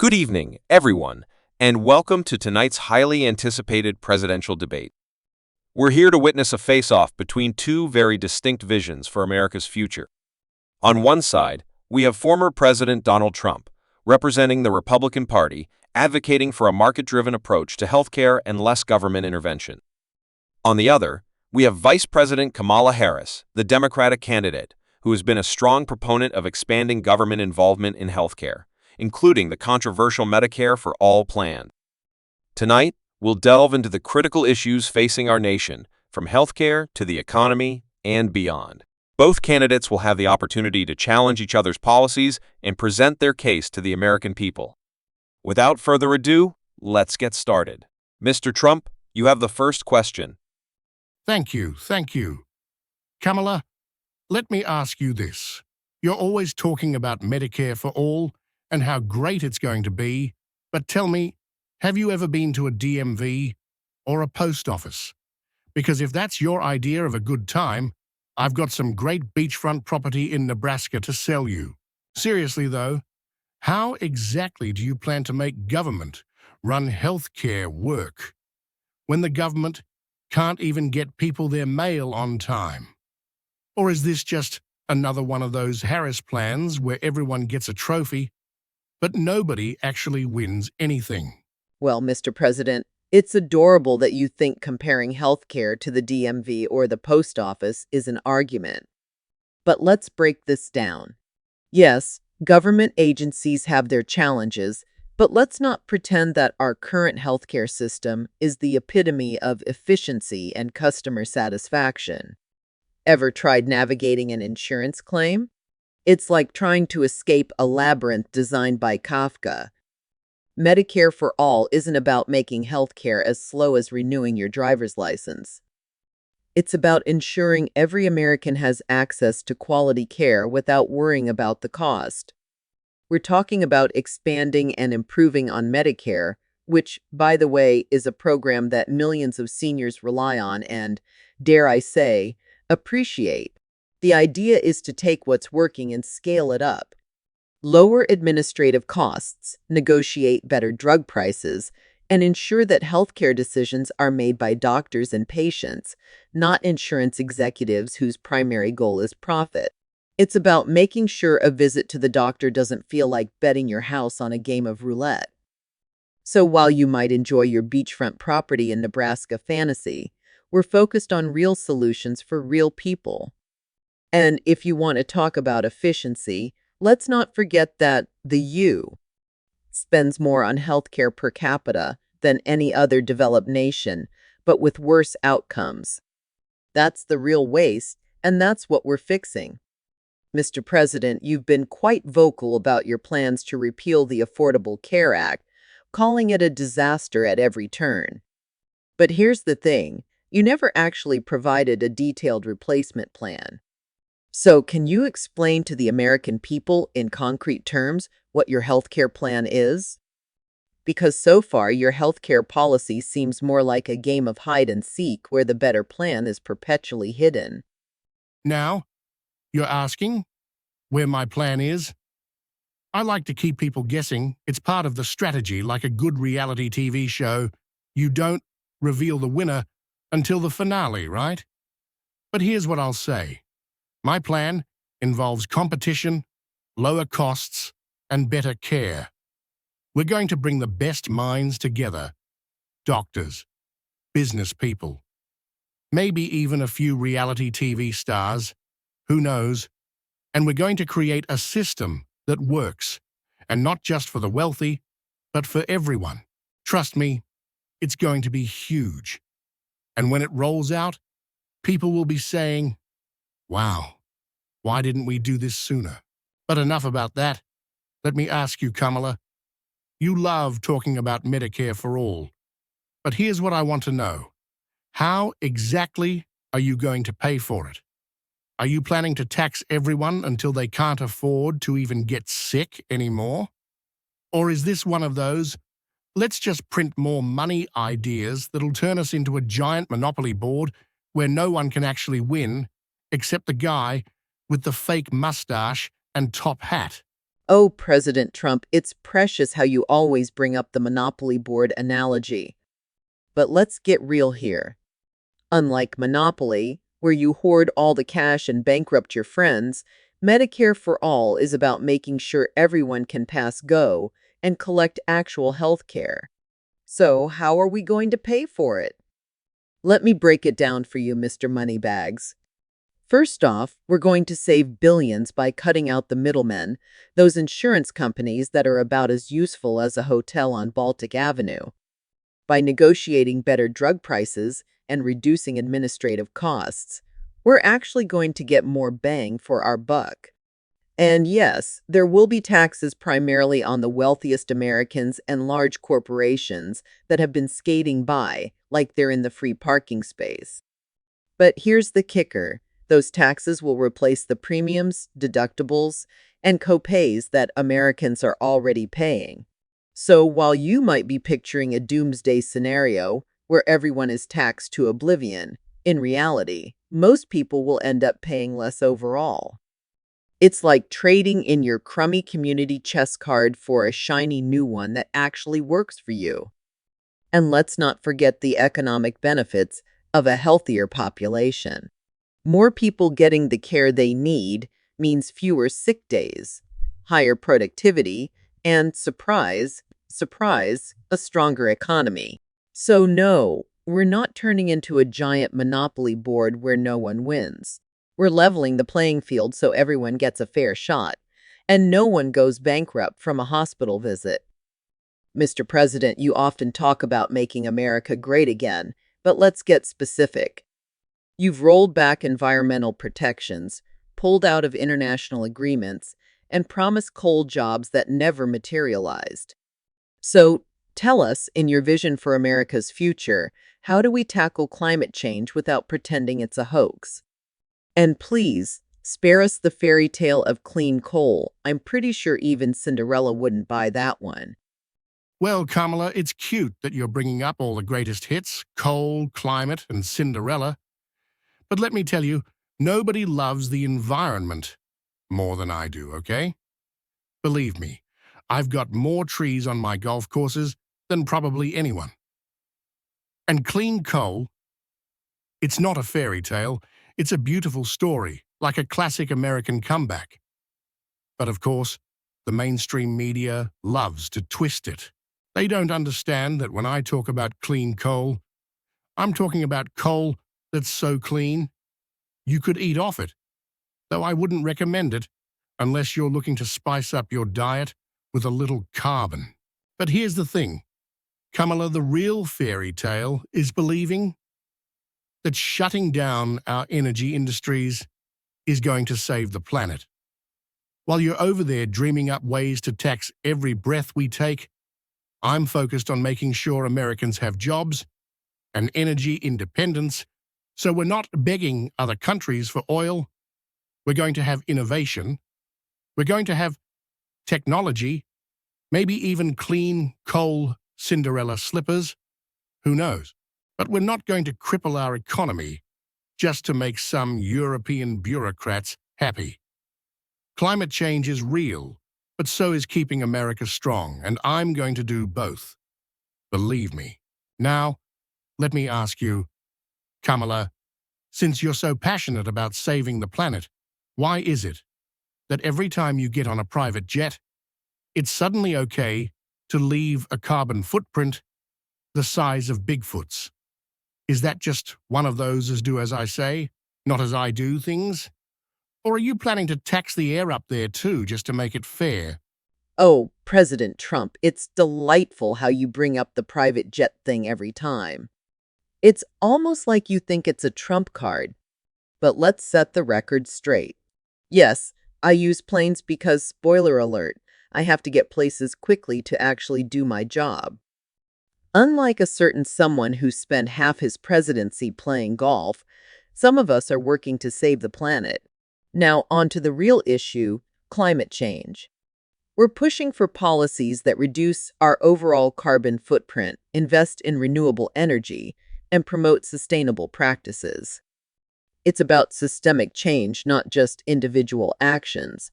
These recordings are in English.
Good evening, everyone, and welcome to tonight's highly anticipated presidential debate. We're here to witness a face-off between two very distinct visions for America's future. On one side, we have former President Donald Trump, representing the Republican Party, advocating for a market-driven approach to healthcare and less government intervention. On the other, we have Vice President Kamala Harris, the Democratic candidate, who has been a strong proponent of expanding government involvement in healthcare, including the controversial Medicare for All plan. Tonight, we'll delve into the critical issues facing our nation, from healthcare to the economy and beyond. Both candidates will have the opportunity to challenge each other's policies and present their case to the American people. Without further ado, let's get started. Mr. Trump, you have the first question. Thank you. Kamala, let me ask you this. You're always talking about Medicare for all and how great it's going to be, but tell me, have you ever been to a DMV or a post office? Because if that's your idea of a good time, I've got some great beachfront property in Nebraska to sell you. Seriously though, how exactly do you plan to make government run healthcare work when the government can't even get people their mail on time? Or is this just another one of those Harris plans where everyone gets a trophy, but nobody actually wins anything? Well, Mr. President, it's adorable that you think comparing healthcare to the DMV or the post office is an argument. But let's break this down. Yes, government agencies have their challenges, but let's not pretend that our current healthcare system is the epitome of efficiency and customer satisfaction. Ever tried navigating an insurance claim? It's like trying to escape a labyrinth designed by Kafka. Medicare for All isn't about making healthcare as slow as renewing your driver's license. It's about ensuring every American has access to quality care without worrying about the cost. We're talking about expanding and improving on Medicare, which, by the way, is a program that millions of seniors rely on and, dare I say, appreciate. The idea is to take what's working and scale it up. Lower administrative costs, negotiate better drug prices, and ensure that healthcare decisions are made by doctors and patients, not insurance executives whose primary goal is profit. It's about making sure a visit to the doctor doesn't feel like betting your house on a game of roulette. So while you might enjoy your beachfront property in Nebraska fantasy, we're focused on real solutions for real people. And if you want to talk about efficiency, let's not forget that the U spends more on healthcare per capita than any other developed nation, but with worse outcomes. That's the real waste, and that's what we're fixing. Mr. President, you've been quite vocal about your plans to repeal the Affordable Care Act, calling it a disaster at every turn. But here's the thing, you never actually provided a detailed replacement plan. So, can you explain to the American people in concrete terms what your healthcare plan is? Because so far, your healthcare policy seems more like a game of hide and seek where the better plan is perpetually hidden. Now, you're asking where my plan is? I like to keep people guessing. It's part of the strategy, like a good reality TV show. You don't reveal the winner until the finale, right? But here's what I'll say. My plan involves competition, lower costs, and better care. We're going to bring the best minds together. Doctors, business people, maybe even a few reality TV stars, who knows? And we're going to create a system that works, and not just for the wealthy, but for everyone. Trust me, it's going to be huge. And when it rolls out, people will be saying, wow, why didn't we do this sooner? But enough about that. Let me ask you, Kamala. You love talking about Medicare for all. But here's what I want to know. How exactly are you going to pay for it? Are you planning to tax everyone until they can't afford to even get sick anymore? Or is this one of those, let's just print more money ideas that'll turn us into a giant monopoly board where no one can actually win except the guy with the fake mustache and top hat? Oh, President Trump, it's precious how you always bring up the Monopoly board analogy. But let's get real here. Unlike Monopoly, where you hoard all the cash and bankrupt your friends, Medicare for All is about making sure everyone can pass go and collect actual health care. So, how are we going to pay for it? Let me break it down for you, Mr. Moneybags. First off, we're going to save billions by cutting out the middlemen, those insurance companies that are about as useful as a hotel on Baltic Avenue. By negotiating better drug prices and reducing administrative costs, we're actually going to get more bang for our buck. And yes, there will be taxes primarily on the wealthiest Americans and large corporations that have been skating by like they're in the free parking space. But here's the kicker. Those taxes will replace the premiums, deductibles, and copays that Americans are already paying. So while you might be picturing a doomsday scenario where everyone is taxed to oblivion, in reality, most people will end up paying less overall. It's like trading in your crummy community chess card for a shiny new one that actually works for you. And let's not forget the economic benefits of a healthier population. More people getting the care they need means fewer sick days, higher productivity, and surprise, a stronger economy. So no, we're not turning into a giant monopoly board where no one wins. We're leveling the playing field so everyone gets a fair shot, and no one goes bankrupt from a hospital visit. Mr. President, you often talk about making America great again, but let's get specific. You've rolled back environmental protections, pulled out of international agreements, and promised coal jobs that never materialized. So, tell us, in your vision for America's future, how do we tackle climate change without pretending it's a hoax? And please, spare us the fairy tale of clean coal. I'm pretty sure even Cinderella wouldn't buy that one. Well, Kamala, it's cute that you're bringing up all the greatest hits, coal, climate, and Cinderella. But let me tell you, nobody loves the environment more than I do, okay? Believe me, I've got more trees on my golf courses than probably anyone. And clean coal, it's not a fairy tale, it's a beautiful story, like a classic American comeback. But of course, the mainstream media loves to twist it. They don't understand that when I talk about clean coal, I'm talking about coal that's so clean, you could eat off it, though I wouldn't recommend it unless you're looking to spice up your diet with a little carbon. But here's the thing, Kamala, the real fairy tale is believing that shutting down our energy industries is going to save the planet. While you're over there dreaming up ways to tax every breath we take, I'm focused on making sure Americans have jobs and energy independence, so we're not begging other countries for oil. We're going to have innovation. We're going to have technology, maybe even clean coal Cinderella slippers. Who knows? But we're not going to cripple our economy just to make some European bureaucrats happy. Climate change is real, but so is keeping America strong, and I'm going to do both. Believe me. Now, let me ask you, Kamala, since you're so passionate about saving the planet, why is it that every time you get on a private jet, it's suddenly okay to leave a carbon footprint the size of Bigfoot's? Is that just one of those as do as I say, not as I do things? Or are you planning to tax the air up there too, just to make it fair? Oh, President Trump, it's delightful how you bring up the private jet thing every time. It's almost like you think it's a trump card. But let's set the record straight. Yes, I use planes because, spoiler alert, I have to get places quickly to actually do my job. Unlike a certain someone who spent half his presidency playing golf, some of us are working to save the planet. Now, on to the real issue, climate change. We're pushing for policies that reduce our overall carbon footprint, invest in renewable energy, and promote sustainable practices. It's about systemic change, not just individual actions.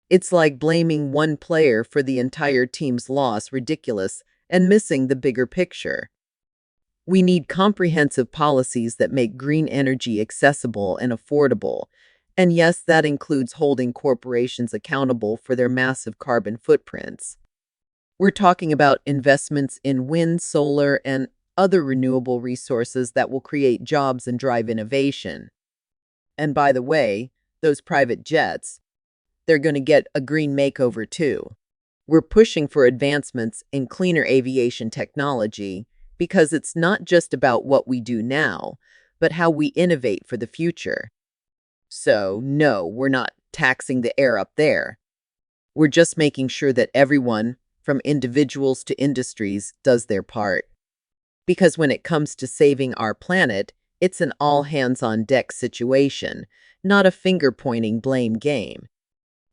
It's like blaming one player for the entire team's loss, ridiculous, and missing the bigger picture. We need comprehensive policies that make green energy accessible and affordable. And yes, that includes holding corporations accountable for their massive carbon footprints. We're talking about investments in wind, solar, and other renewable resources that will create jobs and drive innovation. And by the way, those private jets, they're going to get a green makeover too. We're pushing for advancements in cleaner aviation technology because it's not just about what we do now, but how we innovate for the future. So, no, we're not taxing the air up there. We're just making sure that everyone, from individuals to industries, does their part. Because when it comes to saving our planet, it's an all-hands-on-deck situation, not a finger-pointing blame game.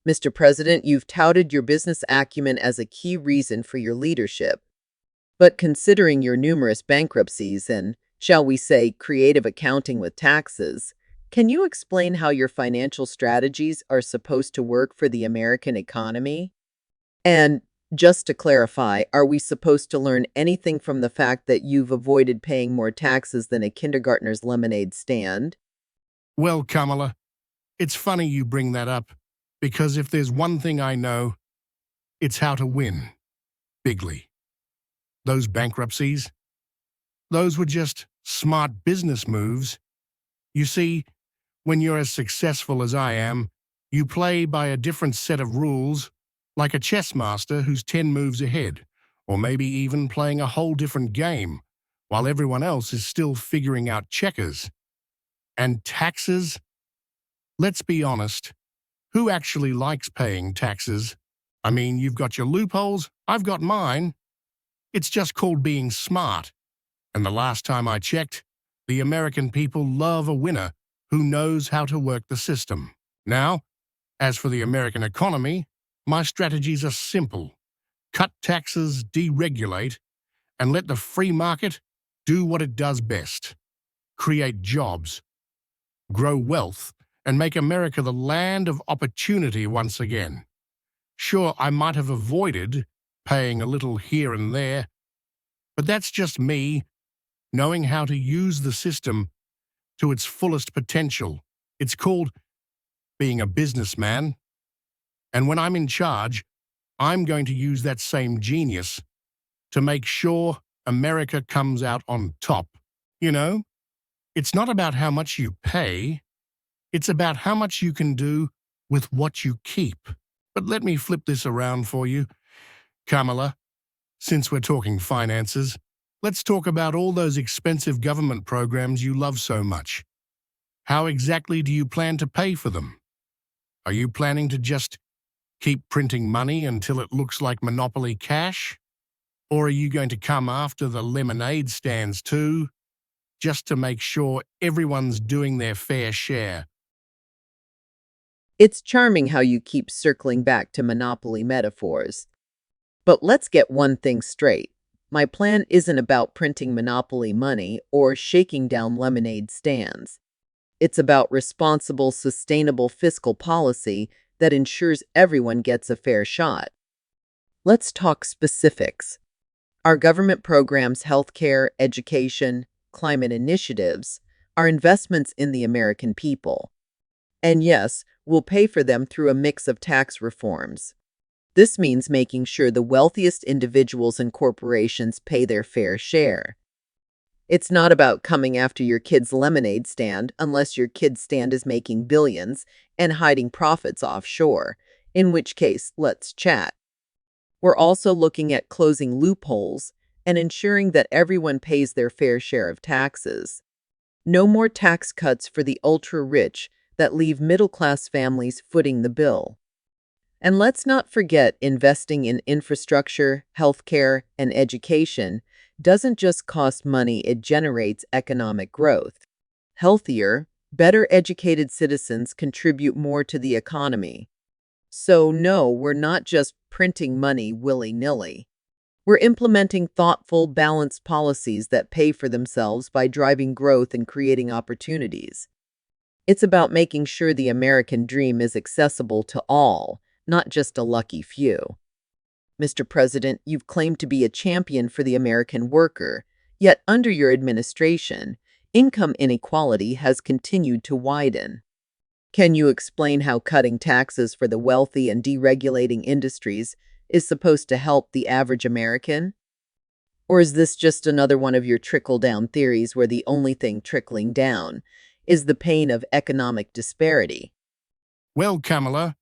Mr. President, you've touted your business acumen as a key reason for your leadership. But considering your numerous bankruptcies and, shall we say, creative accounting with taxes, can you explain how your financial strategies are supposed to work for the American economy? And just to clarify, are we supposed to learn anything from the fact that you've avoided paying more taxes than a kindergartner's lemonade stand? Well, Kamala, it's funny you bring that up, because if there's one thing I know, it's how to win. Bigly. Those bankruptcies, those were just smart business moves. You see, when you're as successful as I am, you play by a different set of rules, like a chess master who's 10 moves ahead, or maybe even playing a whole different game, while everyone else is still figuring out checkers. And taxes? Let's be honest, who actually likes paying taxes? I mean, you've got your loopholes, I've got mine. It's just called being smart. And the last time I checked, the American people love a winner who knows how to work the system. Now, as for the American economy, my strategies are simple. Cut taxes, deregulate, and let the free market do what it does best. Create jobs, grow wealth, and make America the land of opportunity once again. Sure, I might have avoided paying a little here and there, but that's just me knowing how to use the system to its fullest potential. It's called being a businessman. And when I'm in charge, I'm going to use that same genius to make sure America comes out on top. You know, it's not about how much you pay, it's about how much you can do with what you keep. But let me flip this around for you, Kamala. Since we're talking finances, let's talk about all those expensive government programs you love so much. How exactly do you plan to pay for them? Are you planning to just keep printing money until it looks like monopoly cash? Or are you going to come after the lemonade stands too, just to make sure everyone's doing their fair share? It's charming how you keep circling back to monopoly metaphors. But let's get one thing straight. My plan isn't about printing monopoly money or shaking down lemonade stands. It's about responsible, sustainable fiscal policy that ensures everyone gets a fair shot. Let's talk specifics. Our government programs, healthcare, education, climate initiatives, are investments in the American people. And yes, we'll pay for them through a mix of tax reforms. This means making sure the wealthiest individuals and corporations pay their fair share. It's not about coming after your kid's lemonade stand unless your kid's stand is making billions and hiding profits offshore, in which case, let's chat. We're also looking at closing loopholes and ensuring that everyone pays their fair share of taxes. No more tax cuts for the ultra-rich that leave middle-class families footing the bill. And let's not forget, investing in infrastructure, healthcare, and education doesn't just cost money, it generates economic growth. Healthier, better educated citizens contribute more to the economy. So no, we're not just printing money willy-nilly. We're implementing thoughtful, balanced policies that pay for themselves by driving growth and creating opportunities. It's about making sure the American dream is accessible to all, not just a lucky few. Mr. President, you've claimed to be a champion for the American worker, yet under your administration, income inequality has continued to widen. Can you explain how cutting taxes for the wealthy and deregulating industries is supposed to help the average American? Or is this just another one of your trickle-down theories where the only thing trickling down is the pain of economic disparity? Well, Kamala,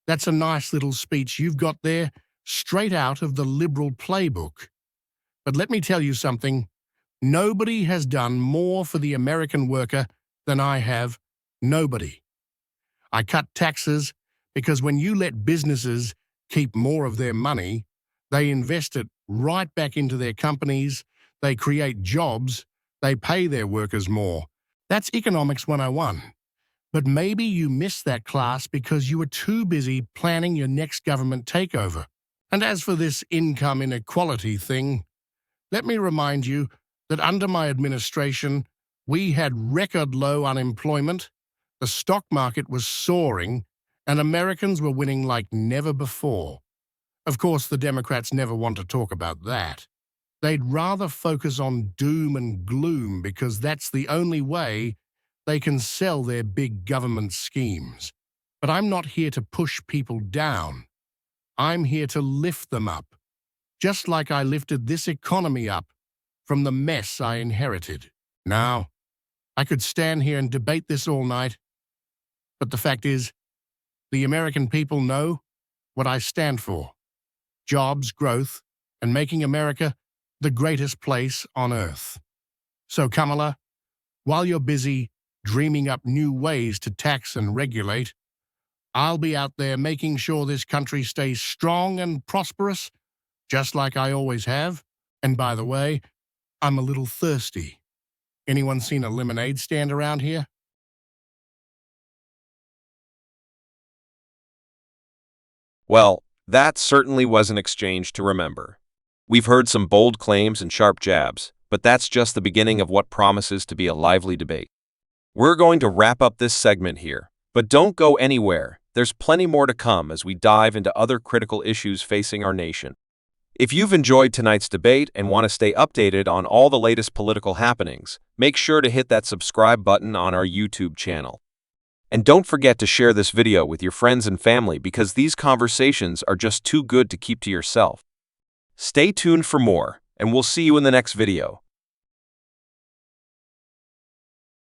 that's a nice little speech you've got there, straight out of the Liberal playbook. But let me tell you something. Nobody has done more for the American worker than I have. Nobody. I cut taxes because when you let businesses keep more of their money, they invest it right back into their companies, they create jobs, they pay their workers more. That's Economics 101. But maybe you missed that class because you were too busy planning your next government takeover. And as for this income inequality thing, let me remind you that under my administration, we had record low unemployment, the stock market was soaring, and Americans were winning like never before. Of course, the Democrats never want to talk about that. They'd rather focus on doom and gloom because that's the only way they can sell their big government schemes. But I'm not here to push people down. I'm here to lift them up, just like I lifted this economy up from the mess I inherited. Now, I could stand here and debate this all night, but the fact is, the American people know what I stand for: jobs, growth, and making America the greatest place on earth. So, Kamala, while you're busy dreaming up new ways to tax and regulate, I'll be out there making sure this country stays strong and prosperous, just like I always have. And by the way, I'm a little thirsty. Anyone seen a lemonade stand around here? Well, that certainly was an exchange to remember. We've heard some bold claims and sharp jabs, but that's just the beginning of what promises to be a lively debate. We're going to wrap up this segment here, but don't go anywhere. There's plenty more to come as we dive into other critical issues facing our nation. If you've enjoyed tonight's debate and want to stay updated on all the latest political happenings, make sure to hit that subscribe button on our YouTube channel. And don't forget to share this video with your friends and family because these conversations are just too good to keep to yourself. Stay tuned for more, and we'll see you in the next video.